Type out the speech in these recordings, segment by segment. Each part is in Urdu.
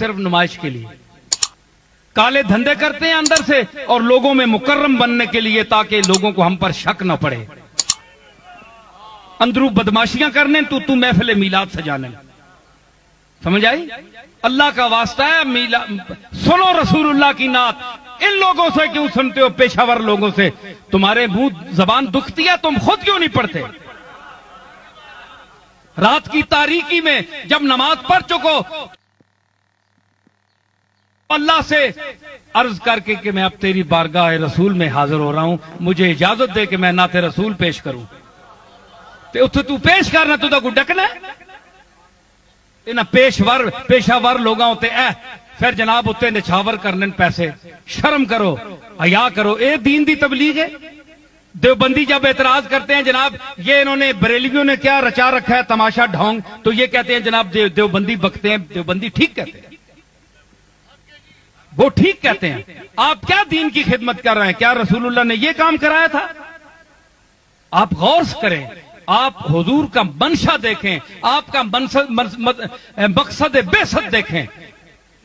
صرف نمائش کے لیے، کالے دھندے کرتے ہیں اندر سے اور لوگوں میں مکرم بننے کے لیے تاکہ لوگوں کو ہم پر شک نہ پڑے، اندرو بدماشیاں کرنے تو محفل میلاد سجانے، سمجھ آئی؟ اللہ کا واسطہ ہے سنو رسول اللہ کی نعت، ان لوگوں سے کیوں سنتے ہو؟ پیشہ ور لوگوں سے، تمہارے منہ زبان دکھتی ہے، تم خود کیوں نہیں پڑھتے؟ رات کی تاریکی میں جب نماز پڑھ چکو اللہ سے عرض کر کے کہ میں اب تیری بارگاہ رسول میں حاضر ہو رہا ہوں، مجھے اجازت دے کہ میں نعت رسول پیش کروں، تو پیش کرنا تو کوئی ڈکنا ہے؟ پیشہ ور لوگ ہوتے پھر جناب ہوتے نچھاور کرنے پیسے، شرم کرو، حیا کرو، اے دین دی تبلیغ ہے۔ دیوبندی جب اعتراض کرتے ہیں جناب یہ انہوں نے بریلویوں نے کیا رچا رکھا ہے تماشا ڈھونگ، تو یہ کہتے ہیں جناب دیوبندی بکتے ہیں، دیوبندی ٹھیک کہتے ہیں، وہ ٹھیک کہتے ہیں۔ آپ کیا دین کی خدمت کر رہے ہیں؟ کیا رسول اللہ نے یہ کام کرایا تھا؟ آپ غور کریں، آپ حضور کا منشا دیکھیں، آپ کا مقصد بعثت دیکھیں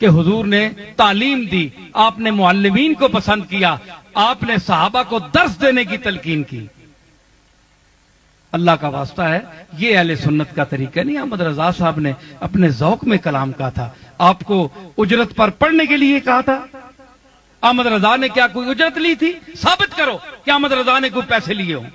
کہ حضور نے تعلیم دی، آپ نے معلمین کو پسند کیا، آپ نے صحابہ کو درس دینے کی تلقین کی۔ اللہ کا واسطہ ہے یہ اہل سنت کا طریقہ نہیں۔ احمد رضا صاحب نے اپنے ذوق میں کلام کہا تھا، آپ کو اجرت پر پڑھنے کے لیے کہا تھا۔ احمد رضا نے کیا کوئی اجرت لی تھی؟ ثابت کرو کہ احمد رضا نے کوئی پیسے لیے ہوں۔